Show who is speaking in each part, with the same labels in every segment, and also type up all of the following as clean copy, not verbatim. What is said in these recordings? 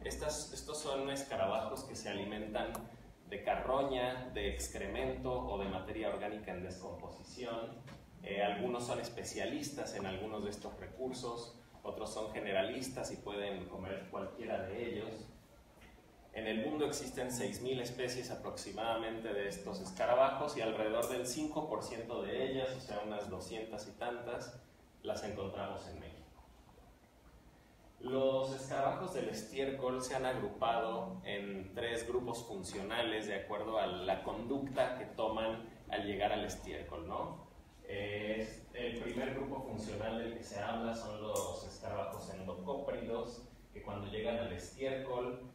Speaker 1: Estos son escarabajos que se alimentan de carroña, de excremento o de materia orgánica en descomposición. Algunos son especialistas en algunos de estos recursos, otros son generalistas y pueden comer cualquiera de ellos. En el mundo existen 6.000 especies aproximadamente de estos escarabajos y alrededor del 5% de ellas, o sea, unas 200 y tantas, las encontramos en México. Los escarabajos del estiércol se han agrupado en 3 grupos funcionales de acuerdo a la conducta que toman al llegar al estiércol, ¿no? El primer grupo funcional del que se habla son los escarabajos endocópridos, que cuando llegan al estiércol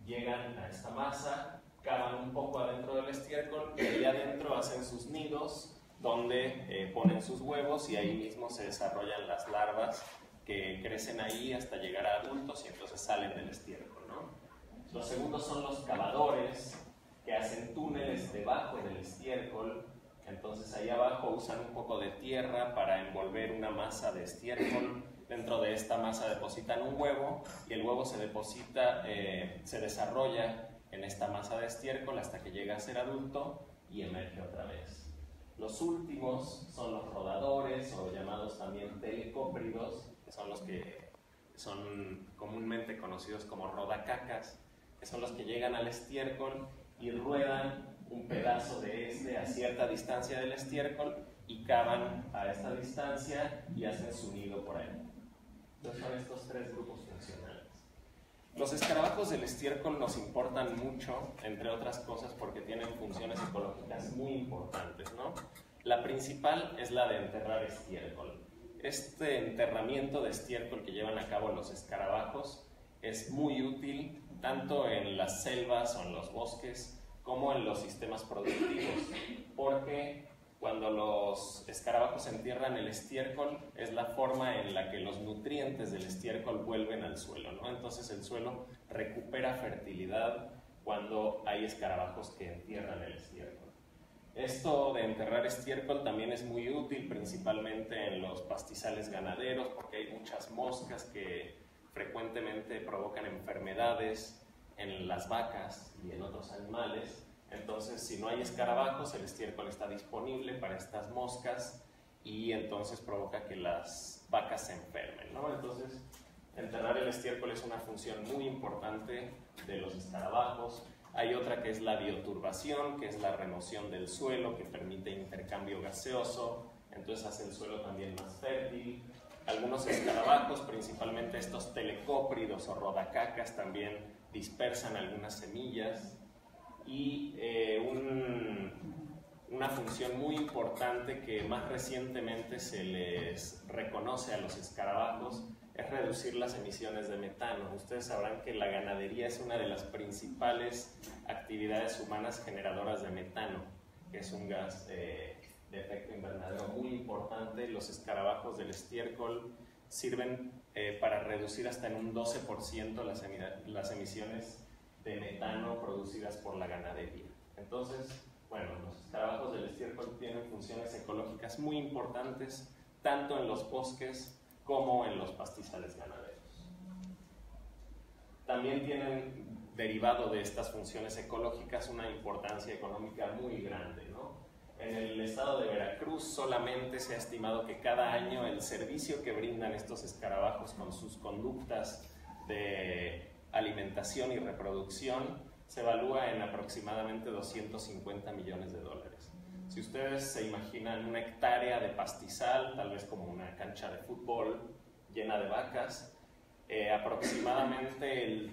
Speaker 1: llegan a esta masa, cavan un poco adentro del estiércol y ahí adentro hacen sus nidos donde ponen sus huevos y ahí mismo se desarrollan las larvas que crecen ahí hasta llegar a adultos y entonces salen del estiércol, ¿no? Los segundos son los cavadores, que hacen túneles debajo del estiércol. Entonces ahí abajo usan un poco de tierra para envolver una masa de estiércol. Dentro de esta masa depositan un huevo y el huevo se deposita, se desarrolla en esta masa de estiércol hasta que llega a ser adulto y emerge otra vez. Los últimos son los rodadores o llamados también telecópridos, que son los que son comúnmente conocidos como rodacacas, que son los que llegan al estiércol y ruedan un pedazo de este a cierta distancia del estiércol y cavan a esta distancia y hacen su nido por ahí. Entonces son estos 3 grupos funcionales. Los escarabajos del estiércol nos importan mucho, entre otras cosas, porque tienen funciones ecológicas muy importantes, ¿no? La principal es la de enterrar estiércol. Este enterramiento de estiércol que llevan a cabo los escarabajos es muy útil tanto en las selvas o en los bosques como en los sistemas productivos, porque cuando los escarabajos entierran el estiércol es la forma en la que los nutrientes del estiércol vuelven al suelo, ¿no? Entonces el suelo recupera fertilidad cuando hay escarabajos que entierran el estiércol. Esto de enterrar estiércol también es muy útil principalmente en los pastizales ganaderos porque hay muchas moscas que frecuentemente provocan enfermedades en las vacas y en otros animales. Entonces, si no hay escarabajos, el estiércol está disponible para estas moscas y entonces provoca que las vacas se enfermen, ¿no? Entonces, enterrar el estiércol es una función muy importante de los escarabajos. Hay otra que es la bioturbación, que es la remoción del suelo, que permite intercambio gaseoso, entonces hace el suelo también más fértil. Algunos escarabajos, principalmente estos telecópridos o rodacacas, también dispersan algunas semillas. Y una función muy importante que más recientemente se les reconoce a los escarabajos es reducir las emisiones de metano. Ustedes sabrán que la ganadería es una de las principales actividades humanas generadoras de metano, que es un gas de efecto invernadero muy importante. Los escarabajos del estiércol sirven para reducir hasta en un 12% las emisiones de metano producidas por la ganadería. Entonces, bueno, los escarabajos del estiércol tienen funciones ecológicas muy importantes, tanto en los bosques como en los pastizales ganaderos. También tienen, derivado de estas funciones ecológicas, una importancia económica muy grande, ¿no? En el estado de Veracruz solamente se ha estimado que cada año el servicio que brindan estos escarabajos con sus conductas de alimentación y reproducción se evalúa en aproximadamente 250 millones de dólares. Si ustedes se imaginan una hectárea de pastizal, tal vez como una cancha de fútbol llena de vacas, aproximadamente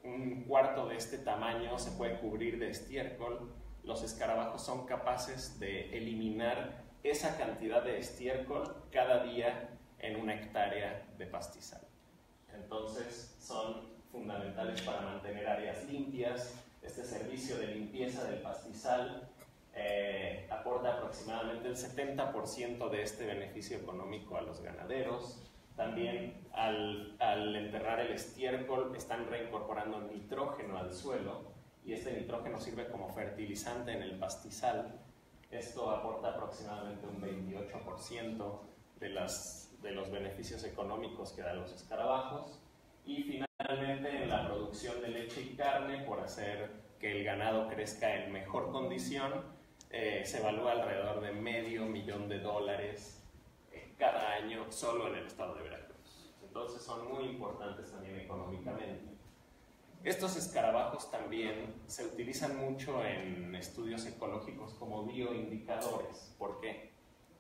Speaker 1: un cuarto de este tamaño se puede cubrir de estiércol. Los escarabajos son capaces de eliminar esa cantidad de estiércol cada día en una hectárea de pastizal. Entonces son fundamentales para mantener áreas limpias. Este servicio de limpieza del pastizal aporta aproximadamente el 70% de este beneficio económico a los ganaderos. También al enterrar el estiércol están reincorporando nitrógeno al suelo y este nitrógeno sirve como fertilizante en el pastizal. Esto aporta aproximadamente un 28% de los beneficios económicos que dan los escarabajos. Y finalmente producir carne, por hacer que el ganado crezca en mejor condición, se evalúa alrededor de $500,000 cada año solo en el estado de Veracruz. Entonces son muy importantes también económicamente. Estos escarabajos también se utilizan mucho en estudios ecológicos como bioindicadores. ¿Por qué?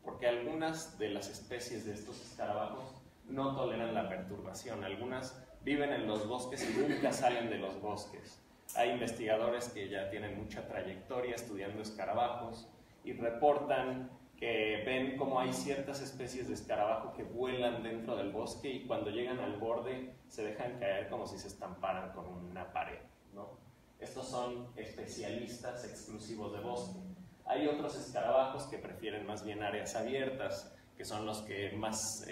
Speaker 1: Porque algunas de las especies de estos escarabajos no toleran la perturbación. Algunas viven en los bosques y nunca salen de los bosques. Hay investigadores que ya tienen mucha trayectoria estudiando escarabajos y reportan que ven cómo hay ciertas especies de escarabajo que vuelan dentro del bosque y cuando llegan al borde se dejan caer como si se estamparan con una pared, ¿no? Estos son especialistas exclusivos de bosque. Hay otros escarabajos que prefieren más bien áreas abiertas, que son los que más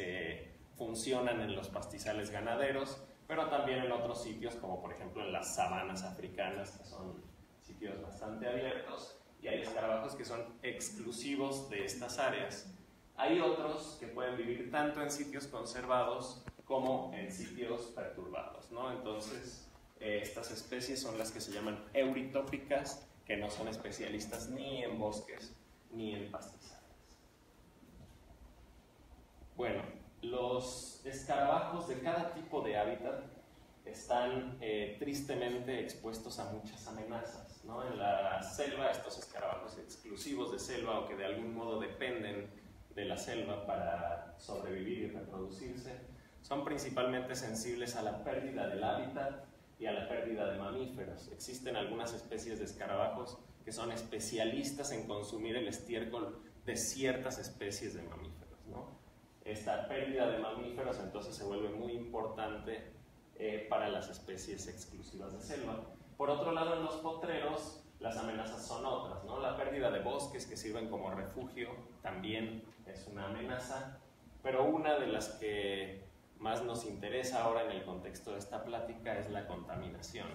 Speaker 1: funcionan en los pastizales ganaderos, pero también en otros sitios como por ejemplo en las sabanas africanas, que son sitios bastante abiertos. Y hay escarabajos que son exclusivos de estas áreas. Hay otros que pueden vivir tanto en sitios conservados como en sitios perturbados, ¿no? Entonces, estas especies son las que se llaman euritópicas, que no son especialistas ni en bosques ni en pastizales. Bueno, los escarabajos de cada tipo de hábitat están tristemente expuestos a muchas amenazas, ¿no? En la selva, estos escarabajos exclusivos de selva o que de algún modo dependen de la selva para sobrevivir y reproducirse, son principalmente sensibles a la pérdida del hábitat y a la pérdida de mamíferos. Existen algunas especies de escarabajos que son especialistas en consumir el estiércol de ciertas especies de mamíferos, ¿no? Esta pérdida de mamíferos entonces se vuelve muy importante para las especies exclusivas de selva. Por otro lado, en los potreros, las amenazas son otras, ¿no? La pérdida de bosques que sirven como refugio también es una amenaza, pero una de las que más nos interesa ahora en el contexto de esta plática es la contaminación.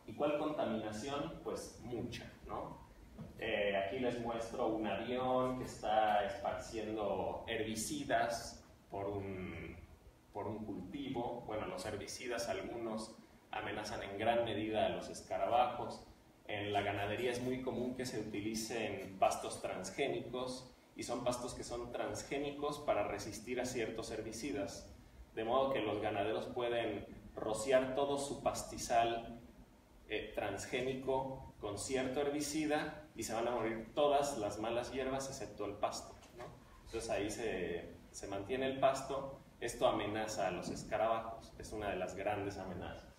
Speaker 1: ¿Y cuál contaminación? Pues mucha, ¿no? Aquí les muestro un avión que está esparciendo herbicidas por un cultivo. Bueno, los herbicidas, algunos amenazan en gran medida a los escarabajos. En la ganadería es muy común que se utilicen pastos transgénicos, y son pastos que son transgénicos para resistir a ciertos herbicidas, de modo que los ganaderos pueden rociar todo su pastizal transgénico con cierto herbicida y se van a morir todas las malas hierbas excepto el pasto, ¿no? Entonces ahí se mantiene el pasto. Esto amenaza a los escarabajos, es una de las grandes amenazas.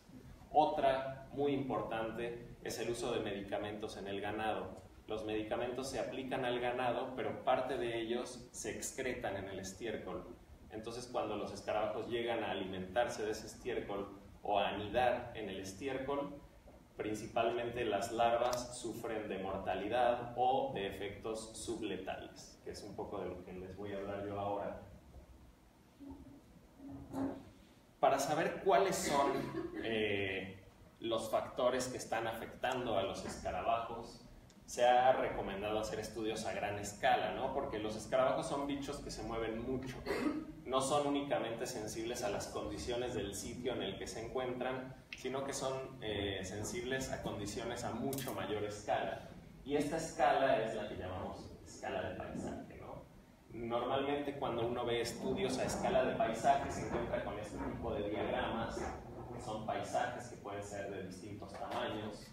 Speaker 1: Otra muy importante es el uso de medicamentos en el ganado. Los medicamentos se aplican al ganado, pero parte de ellos se excretan en el estiércol. Entonces, cuando los escarabajos llegan a alimentarse de ese estiércol o a anidar en el estiércol, principalmente las larvas sufren de mortalidad o de efectos subletales, que es un poco de lo que les voy a hablar yo ahora. Para saber cuáles son los factores que están afectando a los escarabajos, se ha recomendado hacer estudios a gran escala, ¿no? Porque los escarabajos son bichos que se mueven mucho, no son únicamente sensibles a las condiciones del sitio en el que se encuentran, sino que son sensibles a condiciones a mucho mayor escala. Y esta escala es la que llamamos escala de paisaje, ¿no? Normalmente cuando uno ve estudios a escala de paisaje se encuentra con este tipo de diagramas, que son paisajes que pueden ser de distintos tamaños,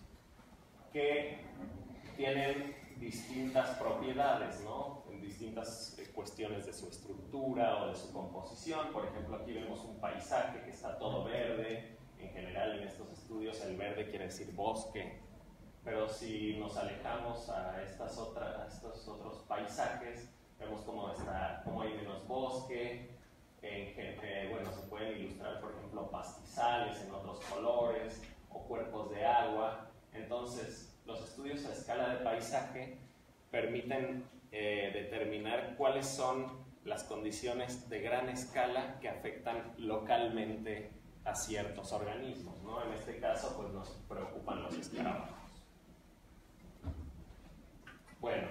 Speaker 1: que tienen distintas propiedades, ¿no? En distintas cuestiones de su estructura o de su composición. Por ejemplo, aquí vemos un paisaje que está todo verde. En general, en estos estudios, el verde quiere decir bosque. Pero si nos alejamos a estos otros paisajes, vemos cómo hay menos bosque. Bueno, se pueden ilustrar, por ejemplo, pastizales en otros colores o cuerpos de agua. Entonces, los estudios a escala de paisaje permiten determinar cuáles son las condiciones de gran escala que afectan localmente a ciertos organismos, ¿no? En este caso, pues nos preocupan los escarabajos. Bueno,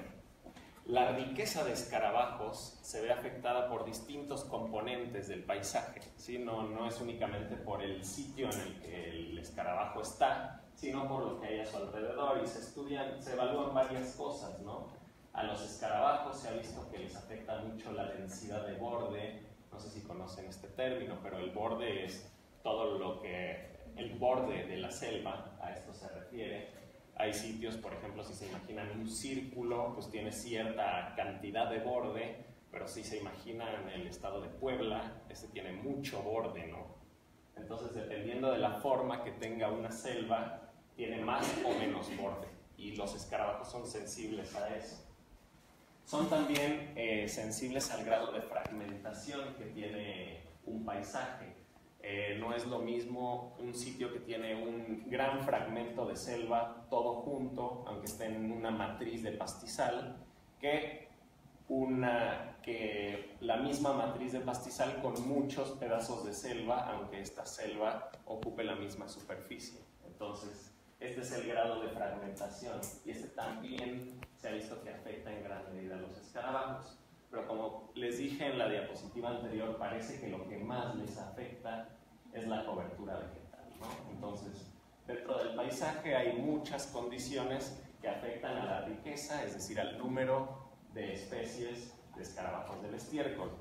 Speaker 1: la riqueza de escarabajos se ve afectada por distintos componentes del paisaje, ¿sí? No es únicamente por el sitio en el que el escarabajo está, sino por lo que hay a su alrededor, y se evalúan varias cosas, ¿no? A los escarabajos se ha visto que les afecta mucho la densidad de borde. No sé si conocen este término, pero el borde es todo lo que... el borde de la selva, a esto se refiere. Hay sitios, por ejemplo, si se imaginan un círculo, pues tiene cierta cantidad de borde, pero si se imaginan el estado de Puebla, ese tiene mucho borde, ¿no? Entonces, dependiendo de la forma que tenga una selva, tiene más o menos borde, y los escarabajos son sensibles a eso. Son también sensibles al grado de fragmentación que tiene un paisaje. No es lo mismo un sitio que tiene un gran fragmento de selva todo junto, aunque esté en una matriz de pastizal, que la misma matriz de pastizal con muchos pedazos de selva, aunque esta selva ocupe la misma superficie. Entonces, este es el grado de fragmentación, y este también se ha visto que afecta en gran medida a los escarabajos. Pero como les dije en la diapositiva anterior, parece que lo que más les afecta es la cobertura vegetal, ¿no? Entonces, dentro del paisaje hay muchas condiciones que afectan a la riqueza, es decir, al número de especies de escarabajos del estiércol.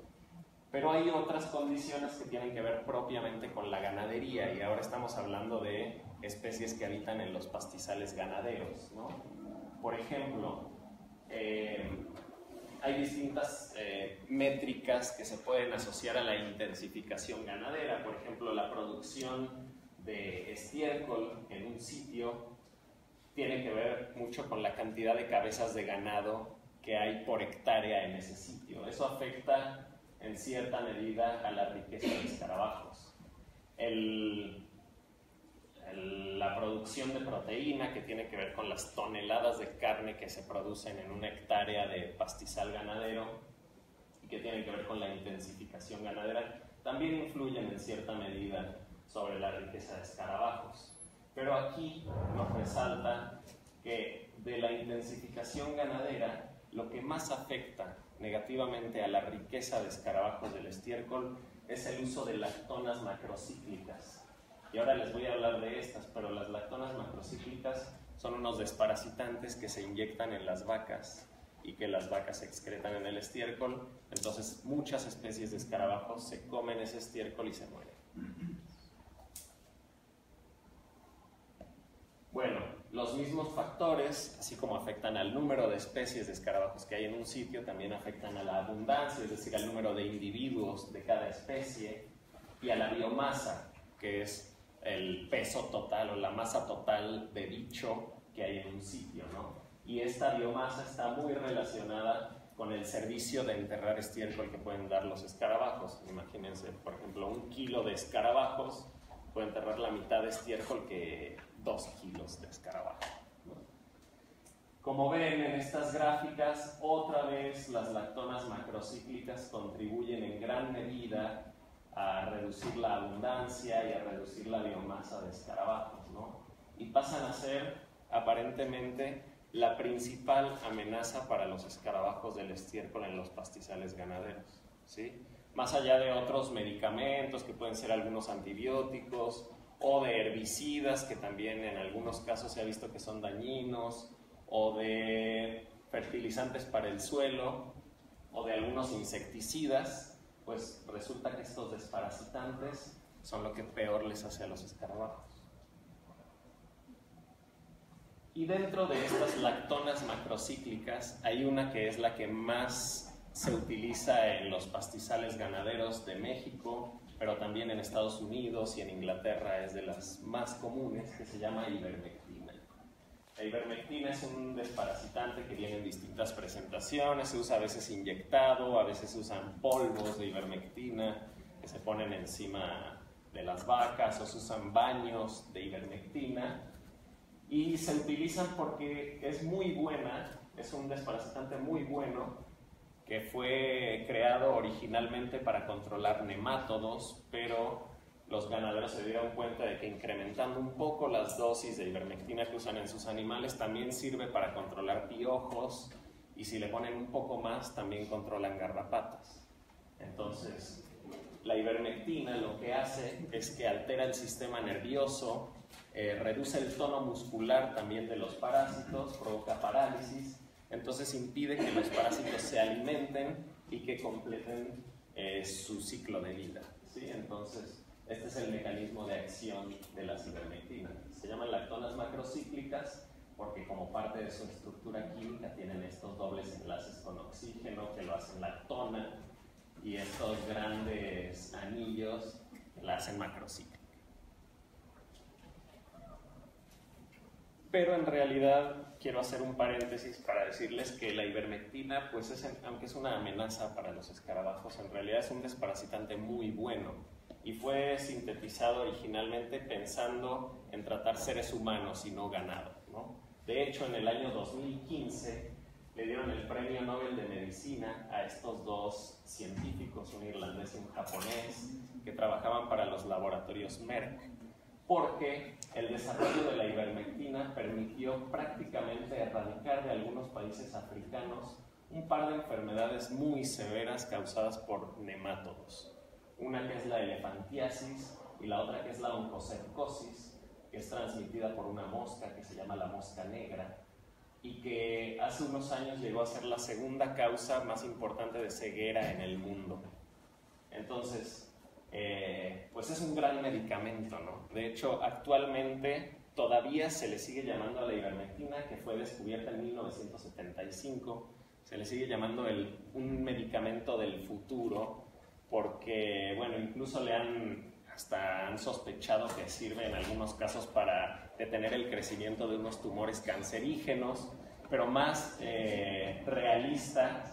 Speaker 1: Pero hay otras condiciones que tienen que ver propiamente con la ganadería, y ahora estamos hablando de especies que habitan en los pastizales ganaderos, ¿no? Por ejemplo, hay distintas métricas que se pueden asociar a la intensificación ganadera. Por ejemplo, la producción de estiércol en un sitio tiene que ver mucho con la cantidad de cabezas de ganado que hay por hectárea en ese sitio. Eso afecta en cierta medida a la riqueza de escarabajos. La producción de proteína, que tiene que ver con las toneladas de carne que se producen en una hectárea de pastizal ganadero, y que tiene que ver con la intensificación ganadera, también influyen en cierta medida sobre la riqueza de escarabajos. Pero aquí nos resalta que de la intensificación ganadera, lo que más afecta negativamente a la riqueza de escarabajos del estiércol es el uso de lactonas macrocíclicas. Y ahora les voy a hablar de estas, pero las lactonas macrocíclicas son unos desparasitantes que se inyectan en las vacas y que las vacas excretan en el estiércol. Entonces, muchas especies de escarabajos se comen ese estiércol y se mueren. Bueno, los mismos factores, así como afectan al número de especies de escarabajos que hay en un sitio, también afectan a la abundancia, es decir, al número de individuos de cada especie, y a la biomasa, que es el peso total o la masa total de bicho que hay en un sitio, ¿no? Y esta biomasa está muy relacionada con el servicio de enterrar estiércol que pueden dar los escarabajos. Imagínense, por ejemplo, 1 kilo de escarabajos puede enterrar la mitad de estiércol que 2 kilos de escarabajo, ¿no? Como ven en estas gráficas, otra vez las lactonas macrocíclicas contribuyen en gran medida a reducir la abundancia y a reducir la biomasa de escarabajos, ¿no? Y pasan a ser aparentemente la principal amenaza para los escarabajos del estiércol en los pastizales ganaderos, ¿sí? Más allá de otros medicamentos que pueden ser algunos antibióticos o de herbicidas que también en algunos casos se ha visto que son dañinos, o de fertilizantes para el suelo, o de algunos insecticidas, pues resulta que estos desparasitantes son lo que peor les hace a los escarabajos. Y dentro de estas lactonas macrocíclicas hay una que es la que más se utiliza en los pastizales ganaderos de México, pero también en Estados Unidos y en Inglaterra es de las más comunes, que se llama ivermectina. La ivermectina es un desparasitante que viene en distintas presentaciones, se usa a veces inyectado, a veces se usan polvos de ivermectina que se ponen encima de las vacas, o se usan baños de ivermectina, y se utilizan porque es muy buena, es un desparasitante muy bueno, que fue creado originalmente para controlar nemátodos, pero los ganaderos se dieron cuenta de que incrementando un poco las dosis de ivermectina que usan en sus animales también sirve para controlar piojos y si le ponen un poco más también controlan garrapatas. Entonces, la ivermectina lo que hace es que altera el sistema nervioso, reduce el tono muscular también de los parásitos, provoca parálisis, entonces impide que los parásitos se alimenten y que completen su ciclo de vida, ¿sí? Entonces, este es el mecanismo de acción de las ivermectinas. Se llaman lactonas macrocíclicas porque como parte de su estructura química tienen estos dobles enlaces con oxígeno que lo hacen lactona, y estos grandes anillos la hacen macrocíclica. Pero en realidad quiero hacer un paréntesis para decirles que la ivermectina, pues aunque es una amenaza para los escarabajos, en realidad es un desparasitante muy bueno y fue sintetizado originalmente pensando en tratar seres humanos y no ganado, ¿no? De hecho, en el año 2015 le dieron el premio Nobel de Medicina a estos dos científicos, un irlandés y un japonés, que trabajaban para los laboratorios Merck, porque el desarrollo de la ivermectina permitió prácticamente erradicar de algunos países africanos un par de enfermedades muy severas causadas por nemátodos. Una que es la elefantiasis y la otra que es la oncocercosis, que es transmitida por una mosca que se llama la mosca negra, y que hace unos años llegó a ser la segunda causa más importante de ceguera en el mundo. Entonces, pues es un gran medicamento, ¿no? De hecho, actualmente todavía se le sigue llamando a la ivermectina, que fue descubierta en 1975, se le sigue llamando un medicamento del futuro, porque, bueno, incluso hasta han sospechado que sirve en algunos casos para detener el crecimiento de unos tumores cancerígenos, pero más realista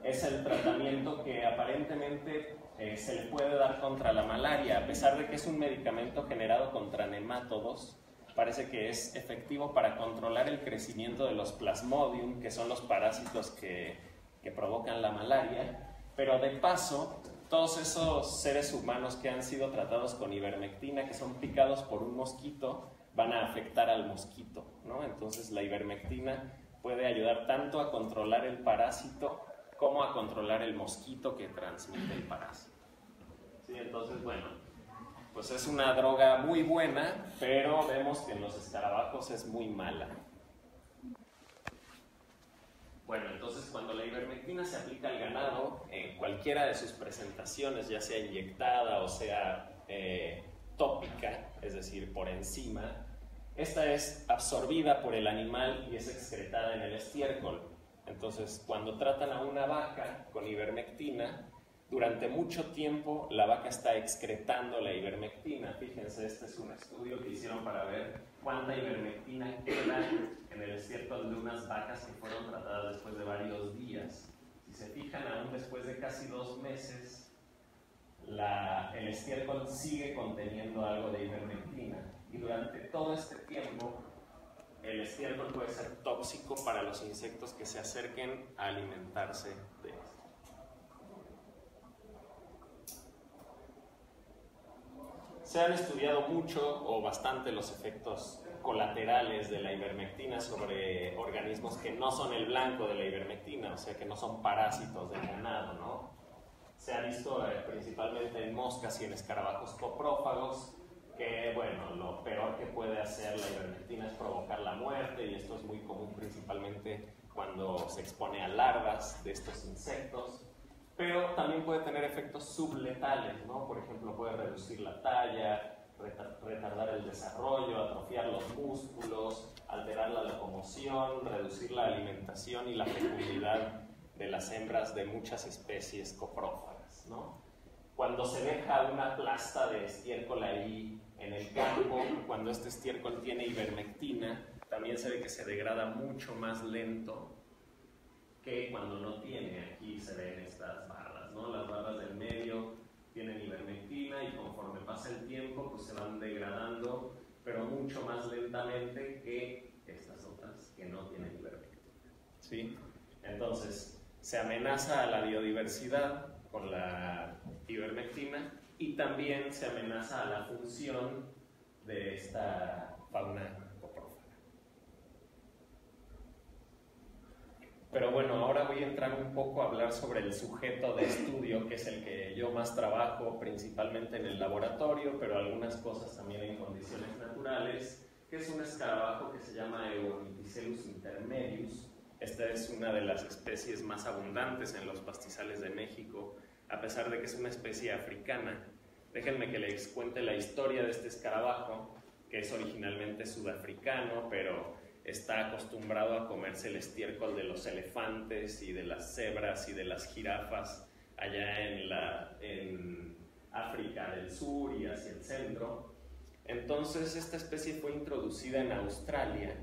Speaker 1: es el tratamiento que aparentemente se le puede dar contra la malaria. A pesar de que es un medicamento generado contra nemátodos, parece que es efectivo para controlar el crecimiento de los plasmodium, que son los parásitos que provocan la malaria, pero de paso, todos esos seres humanos que han sido tratados con ivermectina, que son picados por un mosquito, van a afectar al mosquito, ¿no? Entonces la ivermectina puede ayudar tanto a controlar el parásito como a controlar el mosquito que transmite el parásito. ¿Sí? Entonces, bueno, pues es una droga muy buena, pero vemos que en los escarabajos es muy mala. Bueno, entonces cuando la ivermectina se aplica al ganado, en cualquiera de sus presentaciones, ya sea inyectada o sea tópica, es decir, por encima, esta es absorbida por el animal y es excretada en el estiércol. Entonces, cuando tratan a una vaca con ivermectina, durante mucho tiempo la vaca está excretando la ivermectina. Fíjense, este es un estudio que hicieron para ver cuánta ivermectina queda en el estiércol de unas vacas que fueron tratadas después de varios días. Si se fijan, aún después de casi 2 meses, el estiércol sigue conteniendo algo de ivermectina. Y durante todo este tiempo, el estiércol puede ser tóxico para los insectos que se acerquen a alimentarse de esto. Se han estudiado mucho o bastante los efectos colaterales de la ivermectina sobre organismos que no son el blanco de la ivermectina, o sea, que no son parásitos del ganado, ¿no? Se ha visto principalmente en moscas y en escarabajos coprófagos que, bueno, lo peor que puede hacer la ivermectina es provocar la muerte, y esto es muy común principalmente cuando se expone a larvas de estos insectos, pero también puede tener efectos subletales, ¿no? Por ejemplo, puede reducir la talla, retardar el desarrollo, atrofiar los músculos, alterar la locomoción, reducir la alimentación y la fecundidad de las hembras de muchas especies coprófagas, ¿no? Cuando se deja una plasta de estiércol ahí en el campo, cuando este estiércol tiene ivermectina, también se ve que se degrada mucho más lento que cuando no tiene. Aquí se ven estas barras, ¿no? Las barras del medio tienen ivermectina y conforme pasa el tiempo pues se van degradando, pero mucho más lentamente que estas otras que no tienen ivermectina, ¿sí? Entonces, se amenaza a la biodiversidad con la ivermectina y también se amenaza a la función de esta fauna coprófaga. Pero bueno, ahora voy a entrar un poco a hablar sobre el sujeto de estudio, que es el que yo más trabajo, principalmente en el laboratorio, pero algunas cosas también en condiciones naturales, que es un escarabajo que se llama Euonychicellus intermedius. Esta es una de las especies más abundantes en los pastizales de México, a pesar de que es una especie africana. Déjenme que les cuente la historia de este escarabajo, que es originalmente sudafricano, pero está acostumbrado a comerse el estiércol de los elefantes y de las cebras y de las jirafas allá en África del Sur y hacia el centro. Entonces esta especie fue introducida en Australia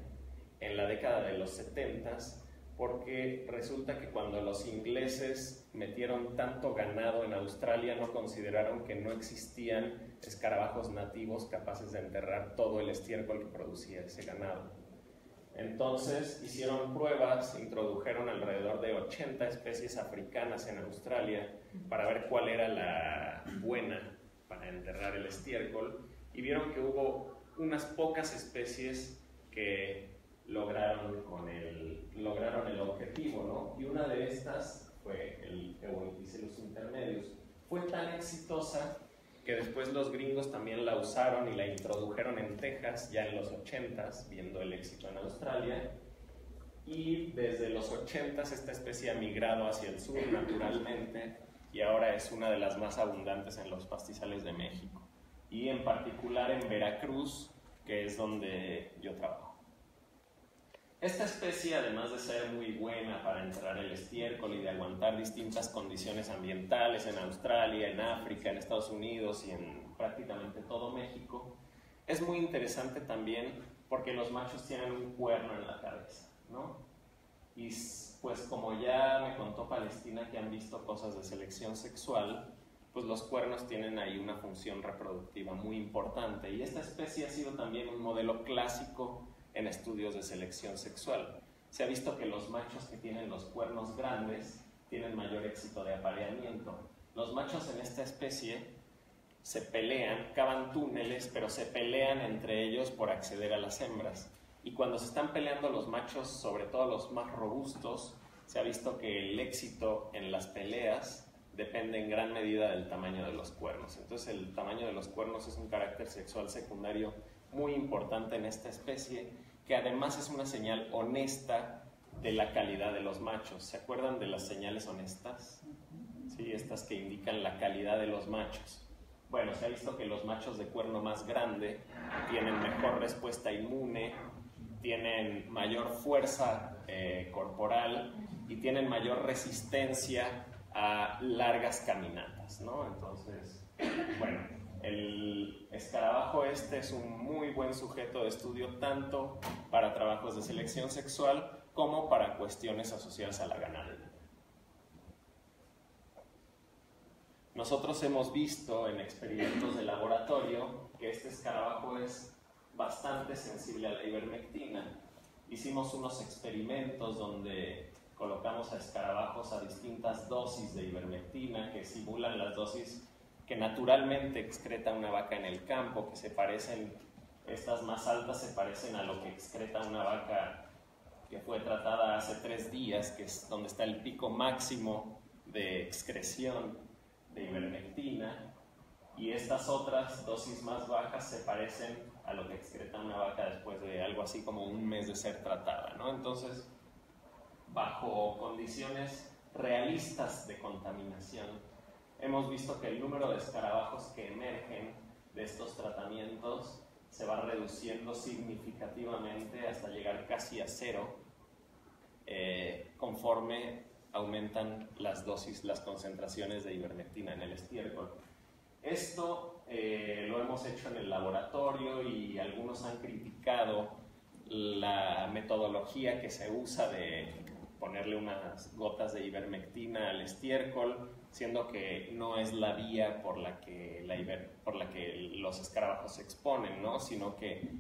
Speaker 1: en la década de los 70s, porque resulta que cuando los ingleses metieron tanto ganado en Australia no consideraron que no existían escarabajos nativos capaces de enterrar todo el estiércol que producía ese ganado. Entonces hicieron pruebas, introdujeron alrededor de 80 especies africanas en Australia para ver cuál era la buena para enterrar el estiércol, y vieron que hubo unas pocas especies que lograron el objetivo, ¿no? Y una de estas fue el Euonychicellus intermedius. Fue tan exitosa que después los gringos también la usaron y la introdujeron en Texas ya en los 80s, viendo el éxito en Australia, y desde los 80s esta especie ha migrado hacia el sur naturalmente y ahora es una de las más abundantes en los pastizales de México, y en particular en Veracruz, que es donde yo trabajo. Esta especie, además de ser muy buena para enterrar el estiércol y de aguantar distintas condiciones ambientales en Australia, en África, en Estados Unidos y en prácticamente todo México, es muy interesante también porque los machos tienen un cuerno en la cabeza, ¿no? Y pues como ya me contó Palestina que han visto cosas de selección sexual, pues los cuernos tienen ahí una función reproductiva muy importante, y esta especie ha sido también un modelo clásico en estudios de selección sexual. Se ha visto que los machos que tienen los cuernos grandes tienen mayor éxito de apareamiento. Los machos en esta especie se pelean, cavan túneles, pero se pelean entre ellos por acceder a las hembras. Y cuando se están peleando los machos, sobre todo los más robustos, se ha visto que el éxito en las peleas depende en gran medida del tamaño de los cuernos. Entonces el tamaño de los cuernos es un carácter sexual secundario muy importante en esta especie, que además es una señal honesta de la calidad de los machos. ¿Se acuerdan de las señales honestas? Sí, estas que indican la calidad de los machos. Bueno, se ha visto que los machos de cuerno más grande tienen mejor respuesta inmune, tienen mayor fuerza corporal y tienen mayor resistencia a largas caminatas, ¿no? Entonces, bueno, el escarabajo este es un muy buen sujeto de estudio tanto para trabajos de selección sexual como para cuestiones asociadas a la ganadería. Nosotros hemos visto en experimentos de laboratorio que este escarabajo es bastante sensible a la ivermectina. Hicimos unos experimentos donde colocamos a escarabajos a distintas dosis de ivermectina que simulan las dosis que naturalmente excreta una vaca en el campo, que se parecen, estas más altas se parecen a lo que excreta una vaca que fue tratada hace 3 días, que es donde está el pico máximo de excreción de ivermectina, y estas otras dosis más bajas se parecen a lo que excreta una vaca después de algo así como 1 mes de ser tratada, ¿no? Entonces, bajo condiciones realistas de contaminación, hemos visto que el número de escarabajos que emergen de estos tratamientos se va reduciendo significativamente hasta llegar casi a 0 conforme aumentan las dosis, las concentraciones de ivermectina en el estiércol. Esto lo hemos hecho en el laboratorio y algunos han criticado la metodología que se usa de ponerle unas gotas de ivermectina al estiércol, siendo que no es la vía por la que los escarabajos se exponen, ¿no? Sino que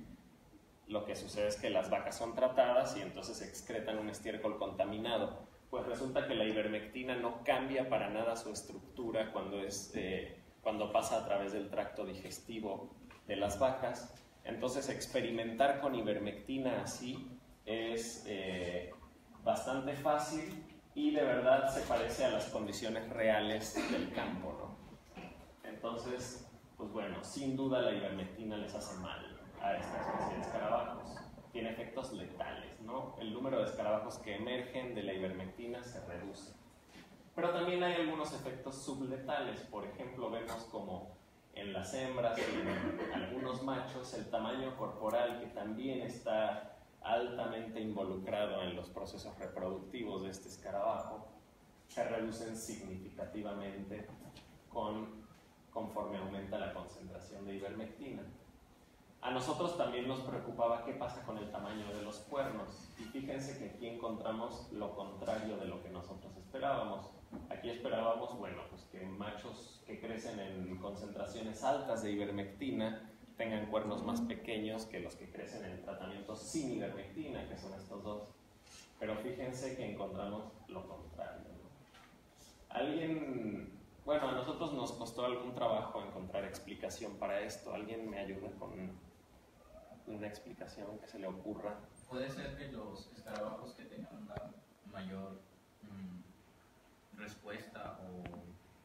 Speaker 1: lo que sucede es que las vacas son tratadas y entonces excretan un estiércol contaminado. Pues resulta que la ivermectina no cambia para nada su estructura cuando pasa a través del tracto digestivo de las vacas. Entonces experimentar con ivermectina así es bastante fácil y de verdad se parece a las condiciones reales del campo, ¿no? Entonces, pues bueno, sin duda la ivermectina les hace mal a esta especie de escarabajos. Tiene efectos letales, ¿no? El número de escarabajos que emergen de la ivermectina se reduce. Pero también hay algunos efectos subletales. Por ejemplo, vemos como en las hembras y en algunos machos el tamaño corporal, que también está altamente involucrado en los procesos reproductivos de este escarabajo, se reducen significativamente conforme aumenta la concentración de ivermectina. A nosotros también nos preocupaba qué pasa con el tamaño de los cuernos. Y fíjense que aquí encontramos lo contrario de lo que nosotros esperábamos. Aquí esperábamos, bueno, pues que machos que crecen en concentraciones altas de ivermectina tengan cuernos más pequeños que los que crecen en tratamientos sin ivermectina, que son estos dos. Pero fíjense que encontramos lo contrario, ¿no? Bueno, a nosotros nos costó algún trabajo encontrar explicación para esto. ¿Alguien me ayuda con una explicación que se le ocurra?
Speaker 2: Puede ser que los escarabajos que tengan una mayor respuesta o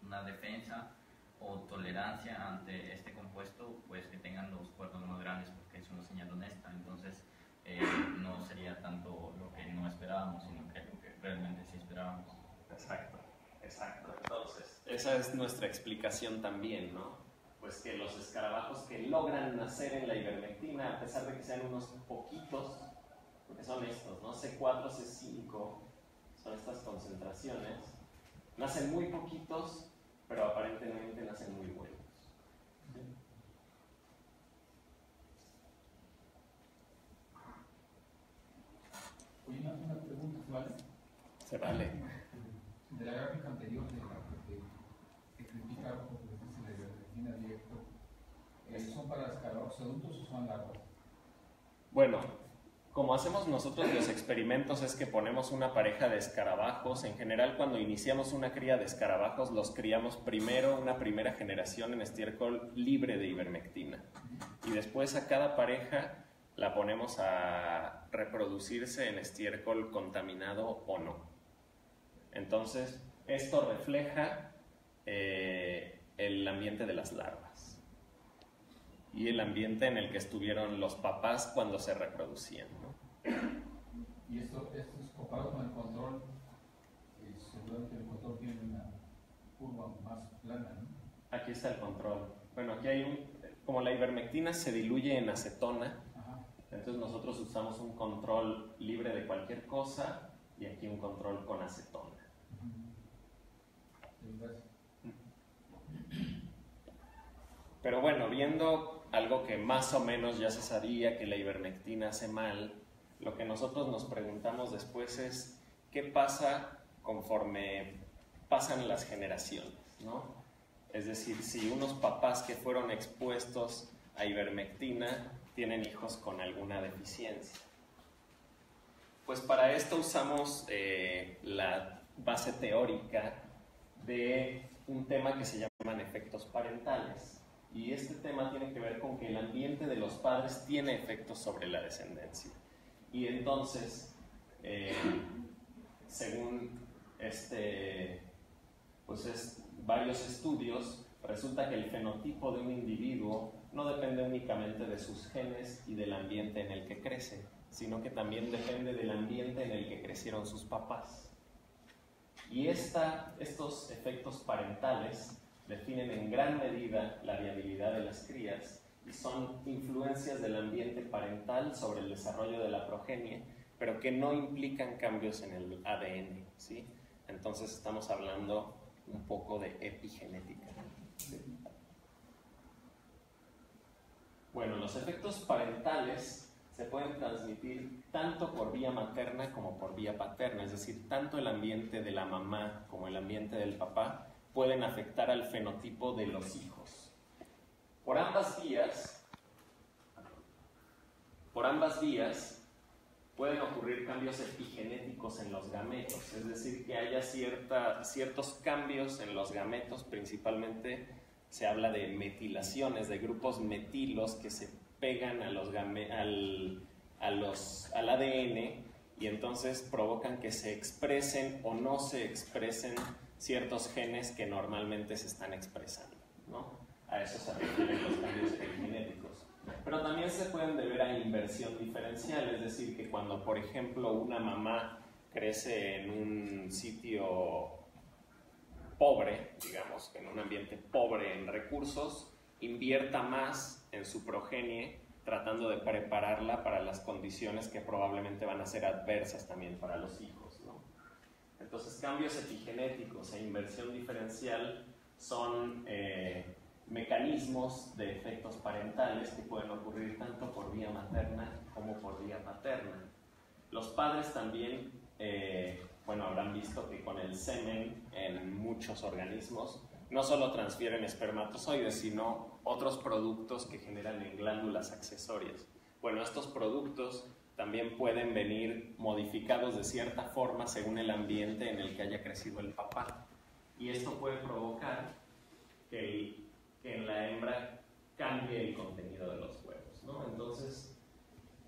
Speaker 2: una defensa o tolerancia ante este compuesto, pues que tengan los cuernos más grandes, porque es una señal honesta. Entonces no sería tanto lo que no esperábamos, sino que lo que realmente sí esperábamos.
Speaker 1: Exacto. Entonces, esa es nuestra explicación también, ¿no? Pues que los escarabajos que logran nacer en la ivermectina, a pesar de que sean unos poquitos, porque son estos, ¿no? C4, C5, son estas concentraciones, nacen muy poquitos, pero aparentemente nacen muy buenos.
Speaker 3: Oye, una pregunta, ¿se vale?
Speaker 1: Se vale.
Speaker 3: De la gráfica anterior de la que critica lo que dice la ivermectina directo, ¿son para escarabajos adultos o son larvas?
Speaker 1: Bueno, como hacemos nosotros los experimentos es que ponemos una pareja de escarabajos. En general, cuando iniciamos una cría de escarabajos, los criamos primero, una primera generación en estiércol libre de ivermectina. Y después a cada pareja la ponemos a reproducirse en estiércol contaminado o no. Entonces, esto refleja el ambiente de las larvas y el ambiente en el que estuvieron los papás cuando se reproducían, ¿no?
Speaker 3: Y esto es comparado con el control, seguramente el control tiene una curva más plana, ¿no?
Speaker 1: Aquí está el control. Bueno, aquí hay como la ivermectina se diluye en acetona, entonces nosotros usamos un control libre de cualquier cosa y aquí un control con acetona. Pero bueno, viendo algo que más o menos ya se sabía, que la ivermectina hace mal, lo que nosotros nos preguntamos después es ¿qué pasa conforme pasan las generaciones, ¿no? Es decir, si unos papás que fueron expuestos a ivermectina tienen hijos con alguna deficiencia. Pues para esto usamos la base teórica de un tema que se llaman efectos parentales. Y este tema tiene que ver con que el ambiente de los padres tiene efectos sobre la descendencia. Y entonces, según varios estudios, resulta que el fenotipo de un individuo no depende únicamente de sus genes y del ambiente en el que crece, sino que también depende del ambiente en el que crecieron sus papás. Y estos efectos parentales definen en gran medida la viabilidad de las crías y son influencias del ambiente parental sobre el desarrollo de la progenie, pero que no implican cambios en el ADN, ¿sí? Entonces estamos hablando un poco de epigenética. ¿Sí? Bueno, los efectos parentales se pueden transmitir tanto por vía materna como por vía paterna, es decir, tanto el ambiente de la mamá como el ambiente del papá pueden afectar al fenotipo de los hijos. Por ambas vías pueden ocurrir cambios epigenéticos en los gametos, es decir, que haya ciertos cambios en los gametos, principalmente se habla de metilaciones, de grupos metilos que se pegan al ADN y entonces provocan que se expresen o no se expresen ciertos genes que normalmente se están expresando, ¿no? A eso se refieren los cambios epigenéticos. Pero también se pueden deber a inversión diferencial, es decir, que cuando, por ejemplo, una mamá crece en un sitio pobre, digamos, en un ambiente pobre en recursos, invierta más en su progenie, tratando de prepararla para las condiciones que probablemente van a ser adversas también para los hijos, ¿no? Entonces, cambios epigenéticos e inversión diferencial son mecanismos de efectos parentales que pueden ocurrir tanto por vía materna como por vía paterna. Los padres también, habrán visto que con el semen en muchos organismos no solo transfieren espermatozoides, sino otros productos que generan en glándulas accesorias. Bueno, estos productos también pueden venir modificados de cierta forma según el ambiente en el que haya crecido el papá. Y esto puede provocar que en la hembra cambie el contenido de los huevos, ¿no? Entonces,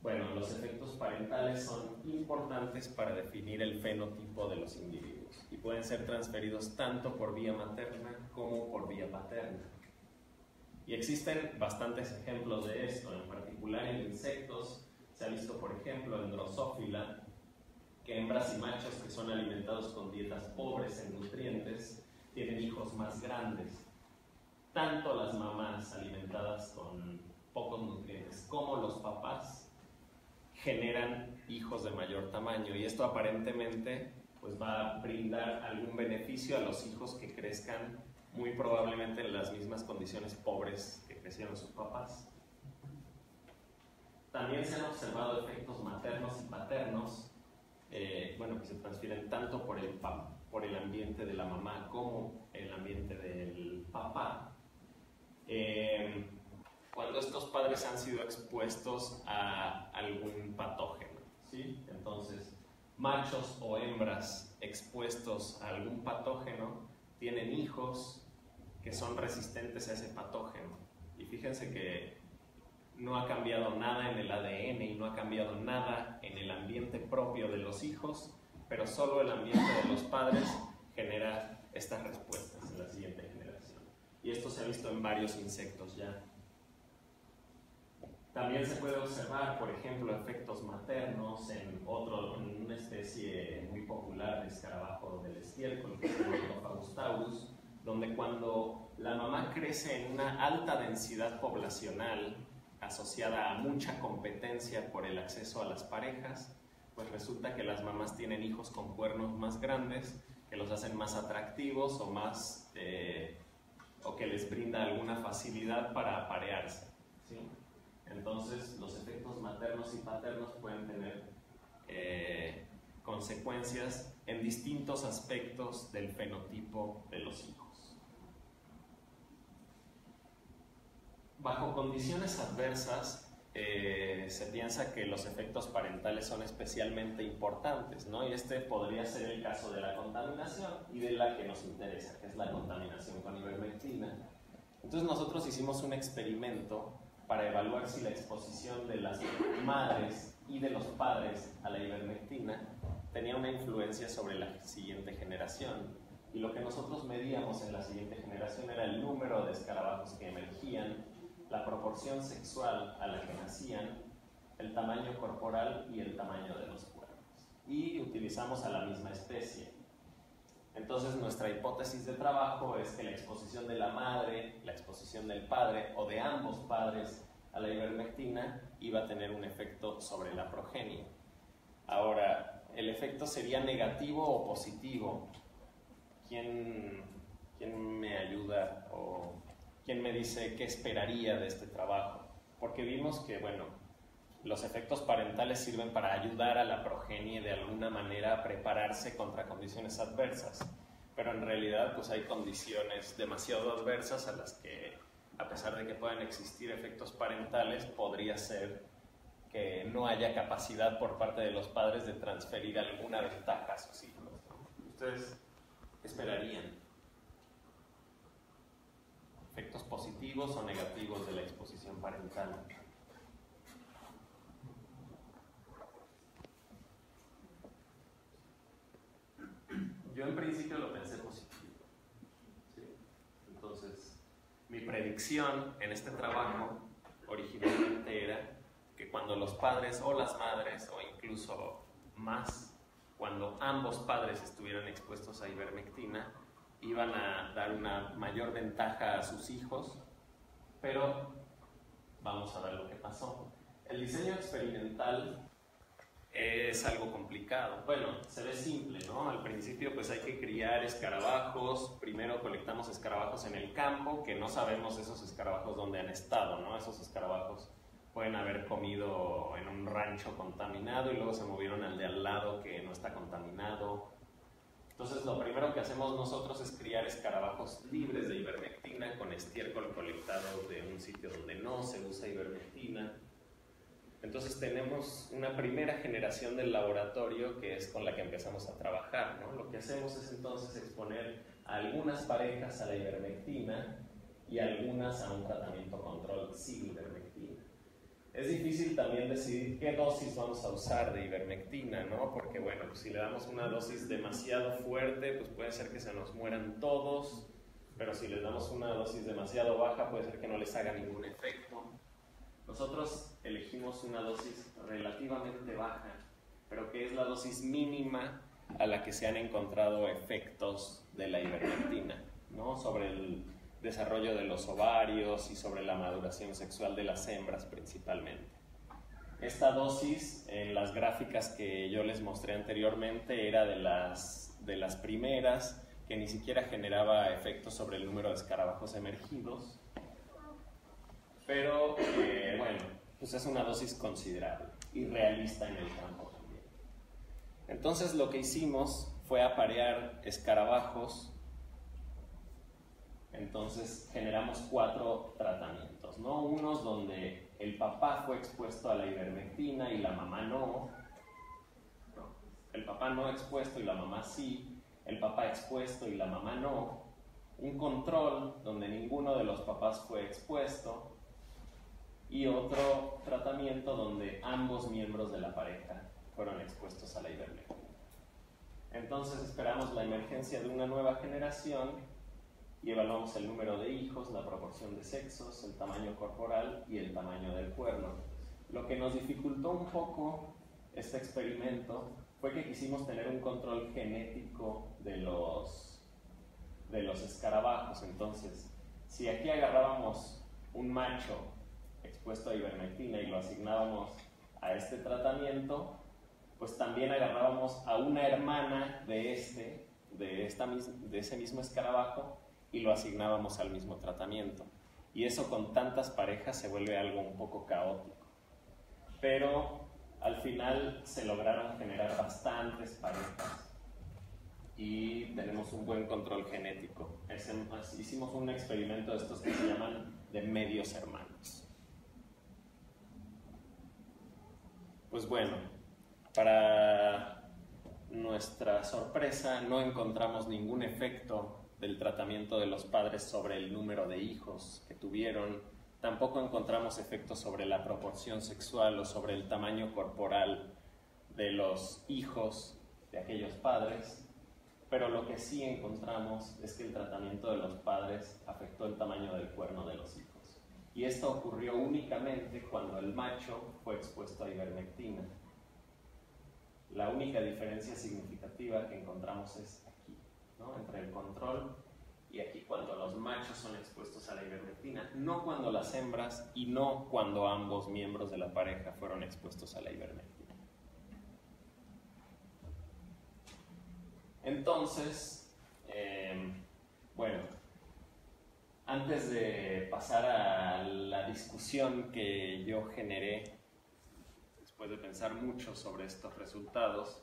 Speaker 1: bueno, los efectos parentales son importantes para definir el fenotipo de los individuos y pueden ser transferidos tanto por vía materna como por vía paterna. Y existen bastantes ejemplos de esto, en particular en insectos. Se ha visto, por ejemplo, en Drosophila, que hembras y machos que son alimentados con dietas pobres en nutrientes tienen hijos más grandes. Tanto las mamás alimentadas con pocos nutrientes como los papás generan hijos de mayor tamaño, y esto aparentemente pues va a brindar algún beneficio a los hijos que crezcan muy probablemente en las mismas condiciones pobres que crecieron sus papás. También se han observado efectos maternos y paternos, que se transfieren tanto por el ambiente de la mamá como el ambiente del papá. Cuando estos padres han sido expuestos a algún patógeno, ¿sí? Entonces, machos o hembras expuestos a algún patógeno tienen hijos que son resistentes a ese patógeno. Y fíjense que no ha cambiado nada en el ADN y no ha cambiado nada en el ambiente propio de los hijos, pero solo el ambiente de los padres genera estas respuestas en la siguiente generación. Y esto se ha visto en varios insectos ya. También se puede observar, por ejemplo, efectos maternos en una especie muy popular de escarabajo del estiércol, que es el Nothofagus taurus, donde cuando la mamá crece en una alta densidad poblacional asociada a mucha competencia por el acceso a las parejas, pues resulta que las mamás tienen hijos con cuernos más grandes que los hacen más atractivos o que les brinda alguna facilidad para aparearse, ¿sí? Entonces, los efectos maternos y paternos pueden tener consecuencias en distintos aspectos del fenotipo de los hijos. Bajo condiciones adversas, se piensa que los efectos parentales son especialmente importantes, ¿no? Y este podría ser el caso de la contaminación y de la que nos interesa, que es la contaminación con ivermectina. Entonces, nosotros hicimos un experimento para evaluar si la exposición de las madres y de los padres a la ivermectina tenía una influencia sobre la siguiente generación. Y lo que nosotros medíamos en la siguiente generación era el número de escarabajos que emergían, la proporción sexual a la que nacían, el tamaño corporal y el tamaño de los cuernos. Y utilizamos a la misma especie. Entonces, nuestra hipótesis de trabajo es que la exposición de la madre, la exposición del padre o de ambos padres a la ivermectina iba a tener un efecto sobre la progenie. Ahora, ¿el efecto sería negativo o positivo? ¿Quién me ayuda o quién me dice qué esperaría de este trabajo? Porque vimos que, los efectos parentales sirven para ayudar a la progenie de alguna manera a prepararse contra condiciones adversas, pero en realidad pues hay condiciones demasiado adversas a las que, a pesar de que puedan existir efectos parentales, podría ser que no haya capacidad por parte de los padres de transferir alguna ventaja a sus hijos, ¿no? ¿Ustedes qué esperarían? ¿Efectos positivos o negativos de la exposición parental? lección en este trabajo originalmente era que cuando los padres o las madres, o incluso más, cuando ambos padres estuvieran expuestos a ivermectina, iban a dar una mayor ventaja a sus hijos, pero vamos a ver lo que pasó. El diseño experimental es algo complicado. Bueno, se ve simple, ¿no? Al principio pues hay que criar escarabajos. Primero colectamos escarabajos en el campo, que no sabemos esos escarabajos dónde han estado, ¿no? Esos escarabajos pueden haber comido en un rancho contaminado y luego se movieron al de al lado que no está contaminado. Entonces lo primero que hacemos nosotros es criar escarabajos libres de ivermectina con estiércol colectado de un sitio donde no se usa ivermectina. Entonces tenemos una primera generación del laboratorio que es con la que empezamos a trabajar, ¿no? Lo que hacemos es entonces exponer a algunas parejas a la ivermectina y algunas a un tratamiento control sin ivermectina. Es difícil también decidir qué dosis vamos a usar de ivermectina, ¿no? Porque bueno, pues si le damos una dosis demasiado fuerte, pues puede ser que se nos mueran todos, pero si les damos una dosis demasiado baja, puede ser que no les haga ningún efecto. Nosotros elegimos una dosis relativamente baja, pero que es la dosis mínima a la que se han encontrado efectos de la ivermectina, ¿no? Sobre el desarrollo de los ovarios y sobre la maduración sexual de las hembras principalmente. Esta dosis, en las gráficas que yo les mostré anteriormente, era de las primeras, que ni siquiera generaba efectos sobre el número de escarabajos emergidos, pero bueno, pues es una dosis considerable y realista en el campo también. Entonces lo que hicimos fue aparear escarabajos. Entonces generamos 4 tratamientos, ¿no? Unos donde el papá fue expuesto a la ivermectina y la mamá no. El papá no expuesto y la mamá sí. El papá expuesto y la mamá no. Un control donde ninguno de los papás fue expuesto. Y otro tratamiento donde ambos miembros de la pareja fueron expuestos a la ivermectina. Entonces esperamos la emergencia de una nueva generación y evaluamos el número de hijos, la proporción de sexos, el tamaño corporal y el tamaño del cuerno. Lo que nos dificultó un poco este experimento fue que quisimos tener un control genético de los escarabajos. Entonces, si aquí agarrábamos un macho expuesto a ivermectina y lo asignábamos a este tratamiento, pues también agarrábamos a una hermana de ese mismo escarabajo y lo asignábamos al mismo tratamiento. Y eso con tantas parejas se vuelve algo un poco caótico. Pero al final se lograron generar bastantes parejas y tenemos un buen control genético. Hicimos un experimento de estos que se llaman de medios hermanos. Pues bueno, para nuestra sorpresa no encontramos ningún efecto del tratamiento de los padres sobre el número de hijos que tuvieron. Tampoco encontramos efectos sobre la proporción sexual o sobre el tamaño corporal de los hijos de aquellos padres, pero lo que sí encontramos es que el tratamiento de los padres afectó el tamaño del cuerno de los hijos. Y esto ocurrió únicamente cuando el macho fue expuesto a ivermectina. La única diferencia significativa que encontramos es aquí, ¿no? Entre el control y aquí cuando los machos son expuestos a la ivermectina, no cuando las hembras y no cuando ambos miembros de la pareja fueron expuestos a la ivermectina. Entonces, bueno, antes de pasar a la discusión que yo generé después de pensar mucho sobre estos resultados,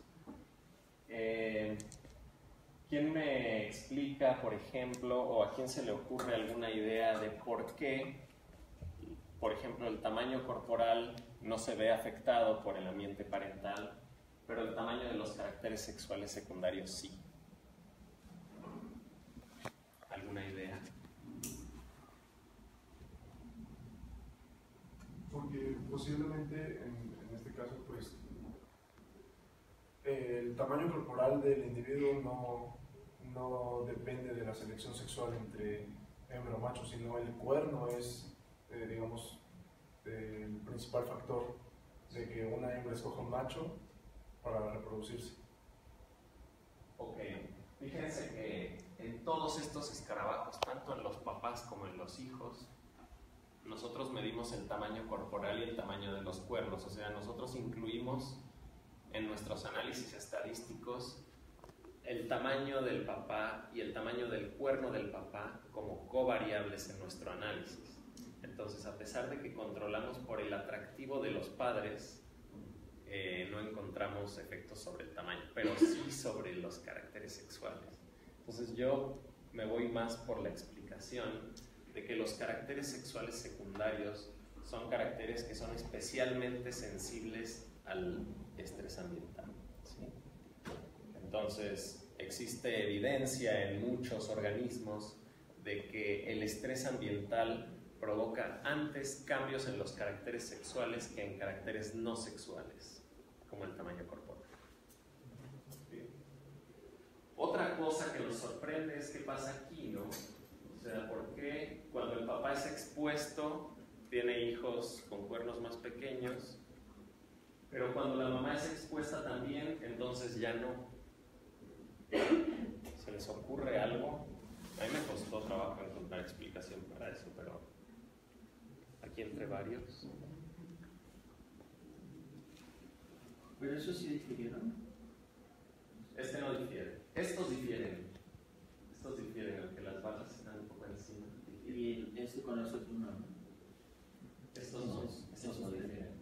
Speaker 1: ¿quién me explica, por ejemplo, o a quién se le ocurre alguna idea de por qué, por ejemplo, el tamaño corporal no se ve afectado por el ambiente parental, pero el tamaño de los caracteres sexuales secundarios sí? ¿Alguna idea?
Speaker 4: Porque posiblemente en este caso pues el tamaño corporal del individuo no depende de la selección sexual entre hembra o macho, sino el cuerno es, digamos, el principal factor de que una hembra escoja un macho para reproducirse.
Speaker 1: Ok, fíjense que en todos estos escarabajos, tanto en los papás como en los hijos, nosotros medimos el tamaño corporal y el tamaño de los cuernos, o sea, nosotros incluimos en nuestros análisis estadísticos el tamaño del papá y el tamaño del cuerno del papá como covariables en nuestro análisis. Entonces, a pesar de que controlamos por el atractivo de los padres, no encontramos efectos sobre el tamaño, pero sí sobre los caracteres sexuales. Entonces, yo me voy más por la explicación de que los caracteres sexuales secundarios son caracteres que son especialmente sensibles al estrés ambiental, ¿sí? Entonces, existe evidencia en muchos organismos de que el estrés ambiental provoca antes cambios en los caracteres sexuales que en caracteres no sexuales, como el tamaño corporal. Bien. Otra cosa que nos sorprende es qué pasa aquí, ¿no? O sea, ¿por qué cuando el papá es expuesto tiene hijos con cuernos más pequeños, pero cuando la mamá es expuesta también, entonces ya no? ¿Se les ocurre algo? A mí me costó trabajo encontrar explicación para eso, pero aquí entre varios.
Speaker 5: Pero eso sí difirieron.
Speaker 1: Este no difiere. Estos difieren. Estos difieren, aunque las barras están un poco encima.
Speaker 5: Y este con los otros no.
Speaker 1: Estos no difieren.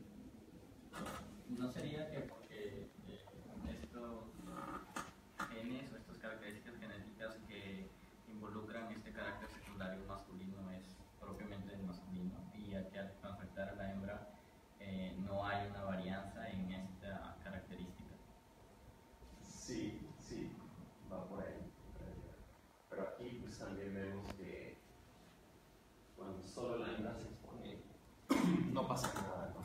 Speaker 2: ¿No sería que porque estos genes o estas características genéticas que involucran este carácter secundario masculino es propiamente el masculino y al afectar a la hembra no hay una varianza en esta característica?
Speaker 1: Sí, va por ahí. Pero aquí pues también vemos que cuando solo la hembra se expone no pasa nada, ¿no?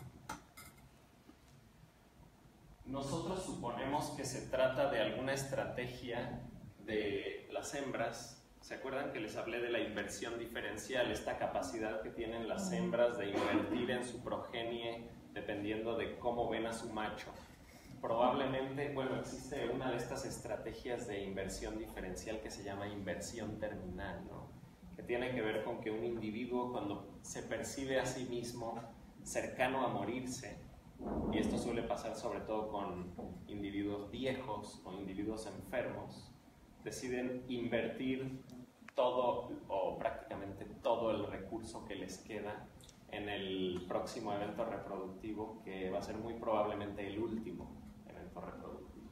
Speaker 1: Nosotros suponemos que se trata de alguna estrategia de las hembras. ¿Se acuerdan que les hablé de la inversión diferencial? Esta capacidad que tienen las hembras de invertir en su progenie dependiendo de cómo ven a su macho. Probablemente, bueno, existe una de estas estrategias de inversión diferencial que se llama inversión terminal, ¿no? Que tiene que ver con que un individuo, cuando se percibe a sí mismo cercano a morirse, y esto suele pasar sobre todo con individuos viejos o individuos enfermos, deciden invertir todo o prácticamente todo el recurso que les queda en el próximo evento reproductivo, que va a ser muy probablemente el último evento reproductivo.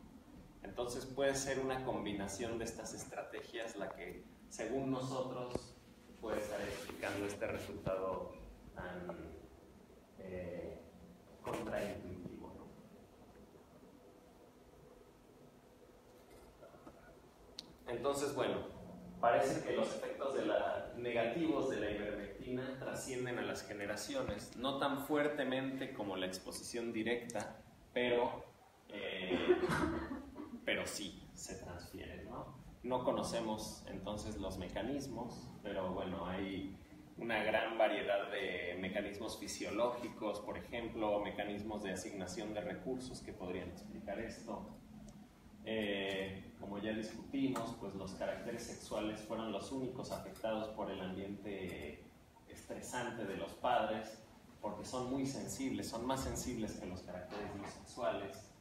Speaker 1: Entonces puede ser una combinación de estas estrategias la que, según nosotros, puede estar explicando este resultado tan contraintuitivo, ¿no? Entonces, bueno, parece que los efectos negativos de la ivermectina trascienden a las generaciones, no tan fuertemente como la exposición directa, pero sí se transfieren, ¿no? No conocemos entonces los mecanismos, pero bueno, hay una gran variedad de mecanismos fisiológicos, por ejemplo, mecanismos de asignación de recursos que podrían explicar esto. Como ya discutimos, pues los caracteres sexuales fueron los únicos afectados por el ambiente estresante de los padres, porque son muy sensibles, son más sensibles que los caracteres no sexuales.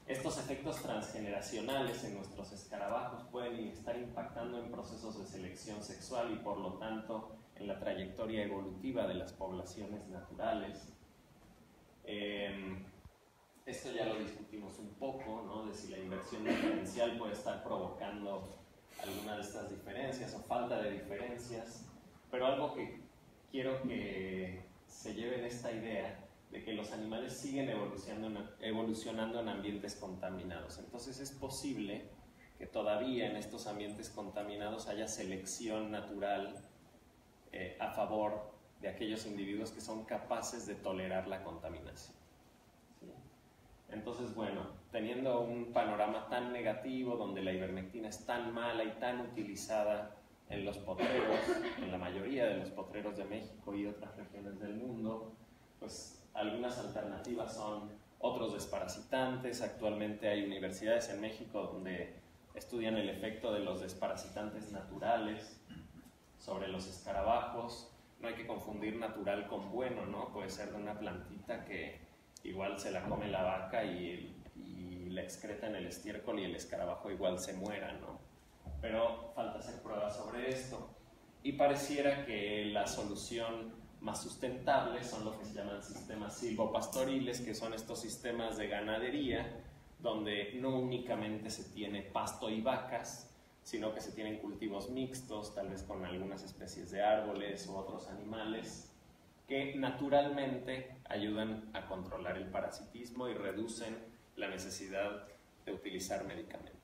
Speaker 1: Estos efectos transgeneracionales en nuestros escarabajos pueden estar impactando en procesos de selección sexual y por lo tanto en la trayectoria evolutiva de las poblaciones naturales. Esto ya lo discutimos un poco, ¿no? De si la inversión diferencial puede estar provocando alguna de estas diferencias o falta de diferencias, pero algo que quiero que se lleven esta idea de que los animales siguen evolucionando en ambientes contaminados. Entonces es posible que todavía en estos ambientes contaminados haya selección natural a favor de aquellos individuos que son capaces de tolerar la contaminación. ¿Sí? Entonces, bueno, teniendo un panorama tan negativo donde la ivermectina es tan mala y tan utilizada en los potreros, en la mayoría de los potreros de México y otras regiones del mundo, pues algunas alternativas son otros desparasitantes. Actualmente hay universidades en México donde estudian el efecto de los desparasitantes naturales sobre los escarabajos. No hay que confundir natural con bueno, ¿no? Puede ser de una plantita que igual se la come la vaca y la excreta en el estiércol y el escarabajo igual se muera, ¿no? Pero falta hacer pruebas sobre esto. Y pareciera que la solución más sustentable son lo que se llaman sistemas silvopastoriles, que son estos sistemas de ganadería donde no únicamente se tiene pasto y vacas, sino que se tienen cultivos mixtos, tal vez con algunas especies de árboles u otros animales, que naturalmente ayudan a controlar el parasitismo y reducen la necesidad de utilizar medicamentos.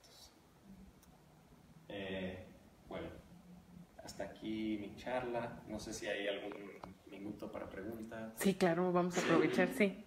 Speaker 1: Bueno, hasta aquí mi charla. No sé si hay algún minuto para preguntas.
Speaker 6: Sí, claro, vamos a aprovechar, sí.